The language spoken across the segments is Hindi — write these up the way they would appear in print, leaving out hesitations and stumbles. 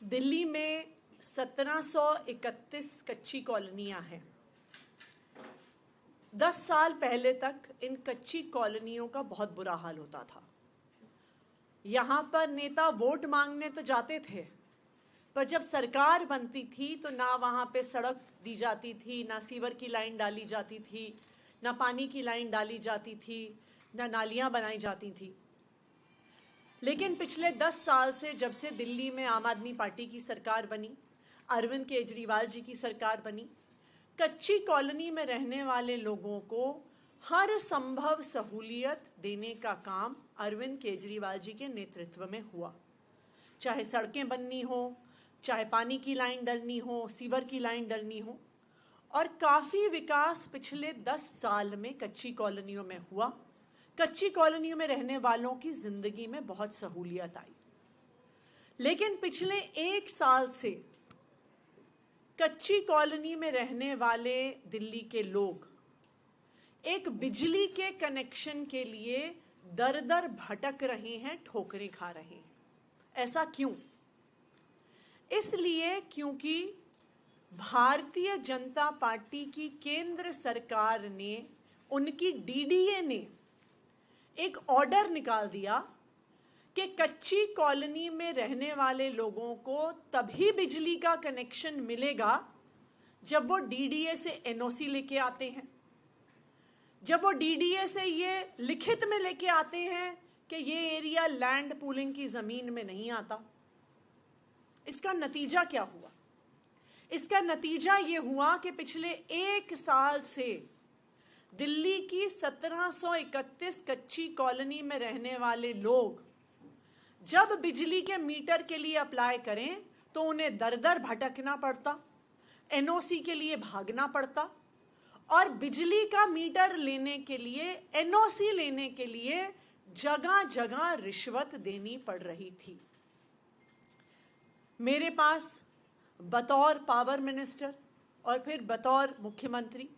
दिल्ली में 1731 कच्ची कॉलोनियां हैं। 10 साल पहले तक इन कच्ची कॉलोनियों का बहुत बुरा हाल होता था। यहां पर नेता वोट मांगने तो जाते थे, पर जब सरकार बनती थी तो ना वहां पे सड़क दी जाती थी, ना सीवर की लाइन डाली जाती थी, ना पानी की लाइन डाली जाती थी, ना नालियां बनाई जाती थी। लेकिन पिछले 10 साल से, जब से दिल्ली में आम आदमी पार्टी की सरकार बनी, अरविंद केजरीवाल जी की सरकार बनी, कच्ची कॉलोनी में रहने वाले लोगों को हर संभव सहूलियत देने का काम अरविंद केजरीवाल जी के नेतृत्व में हुआ। चाहे सड़कें बननी हो, चाहे पानी की लाइन डलनी हो, सीवर की लाइन डलनी हो, और काफी विकास पिछले 10 साल में कच्ची कॉलोनियों में हुआ। कच्ची कॉलोनियों में रहने वालों की जिंदगी में बहुत सहूलियत आई। लेकिन पिछले 1 साल से कच्ची कॉलोनी में रहने वाले दिल्ली के लोग एक बिजली के कनेक्शन के लिए दर दर भटक रहे हैं, ठोकरें खा रहे हैं। ऐसा क्यों? इसलिए क्योंकि भारतीय जनता पार्टी की केंद्र सरकार ने, उनकी डीडीए ने एक ऑर्डर निकाल दिया कि कच्ची कॉलोनी में रहने वाले लोगों को तभी बिजली का कनेक्शन मिलेगा जब वो डीडीए से एनओसी लेके आते हैं, जब वो डीडीए से ये लिखित में लेके आते हैं कि ये एरिया लैंड पूलिंग की जमीन में नहीं आता। इसका नतीजा क्या हुआ? इसका नतीजा ये हुआ कि पिछले 1 साल से दिल्ली की 1731 कच्ची कॉलोनी में रहने वाले लोग जब बिजली के मीटर के लिए अप्लाई करें तो उन्हें दर दर भटकना पड़ता, एनओसी के लिए भागना पड़ता, और बिजली का मीटर लेने के लिए, एनओसी लेने के लिए जगह जगह रिश्वत देनी पड़ रही थी। मेरे पास बतौर पावर मिनिस्टर और फिर बतौर मुख्यमंत्री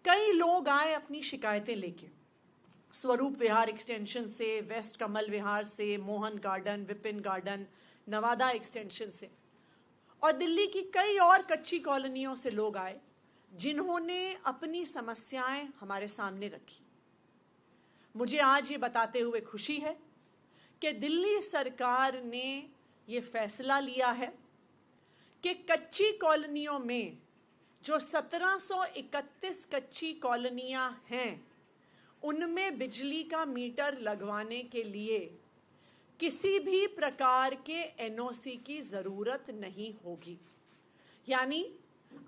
कई लोग आए अपनी शिकायतें लेके, स्वरूप विहार एक्सटेंशन से, वेस्ट कमल विहार से, Mohan garden, Vipin garden, Nawada extension से, और दिल्ली की कई और कच्ची कॉलोनियों से लोग आए जिन्होंने अपनी समस्याएं हमारे सामने रखी। मुझे आज ये बताते हुए खुशी है कि दिल्ली सरकार ने ये फैसला लिया है कि कच्ची कॉलोनियों में जो 1731 कच्ची कॉलोनियां हैं, उनमें बिजली का मीटर लगवाने के लिए किसी भी प्रकार के एनओसी की जरूरत नहीं होगी। यानी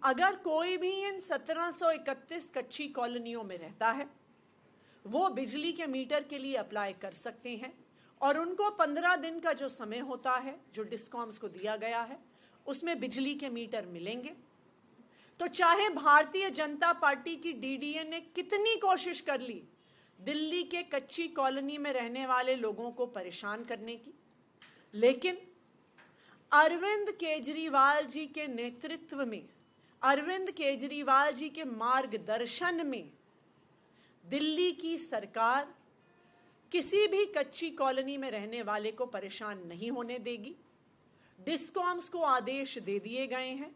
अगर कोई भी इन 1731 कच्ची कॉलोनियों में रहता है, वो बिजली के मीटर के लिए अप्लाई कर सकते हैं, और उनको 15 दिन का जो समय होता है, जो डिस्कॉम्स को दिया गया है, उसमें बिजली के मीटर मिलेंगे। तो चाहे भारतीय जनता पार्टी की डीडीए ने कितनी कोशिश कर ली दिल्ली के कच्ची कॉलोनी में रहने वाले लोगों को परेशान करने की, लेकिन अरविंद केजरीवाल जी के नेतृत्व में, अरविंद केजरीवाल जी के मार्गदर्शन में दिल्ली की सरकार किसी भी कच्ची कॉलोनी में रहने वाले को परेशान नहीं होने देगी। डिस्कॉम्स को आदेश दे दिए गए हैं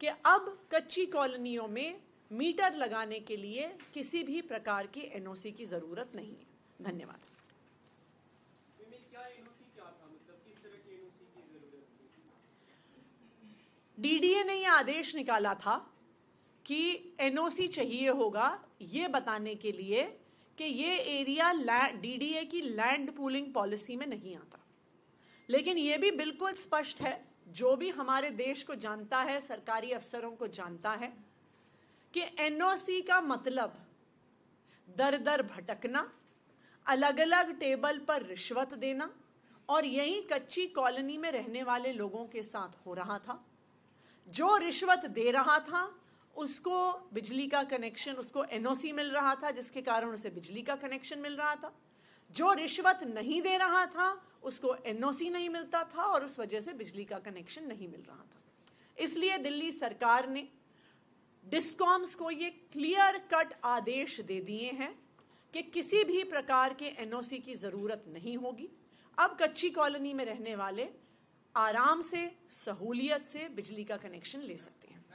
कि अब कच्ची कॉलोनियों में मीटर लगाने के लिए किसी भी प्रकार की एनओसी की जरूरत नहीं है। धन्यवाद। डीडीए ने यह आदेश निकाला था कि एनओसी चाहिए होगा ये बताने के लिए कि ये एरिया डीडीए की लैंड पूलिंग पॉलिसी में नहीं आता। लेकिन यह भी बिल्कुल स्पष्ट है, जो भी हमारे देश को जानता है, सरकारी अफसरों को जानता है, कि एनओसी का मतलब दर दर भटकना, अलग अलग टेबल पर रिश्वत देना, और यही कच्ची कॉलोनी में रहने वाले लोगों के साथ हो रहा था। जो रिश्वत दे रहा था उसको बिजली का कनेक्शन, उसको एनओसी मिल रहा था, जिसके कारण उसे बिजली का कनेक्शन मिल रहा था। जो रिश्वत नहीं दे रहा था उसको एनओसी नहीं मिलता था, और उस वजह से बिजली का कनेक्शन नहीं मिल रहा था। इसलिए दिल्ली सरकार ने डिस्कॉम्स को ये क्लियर कट आदेश दे दिए हैं कि किसी भी प्रकार के एनओसी की जरूरत नहीं होगी। अब कच्ची कॉलोनी में रहने वाले आराम से, सहूलियत से बिजली का कनेक्शन ले सकते हैं।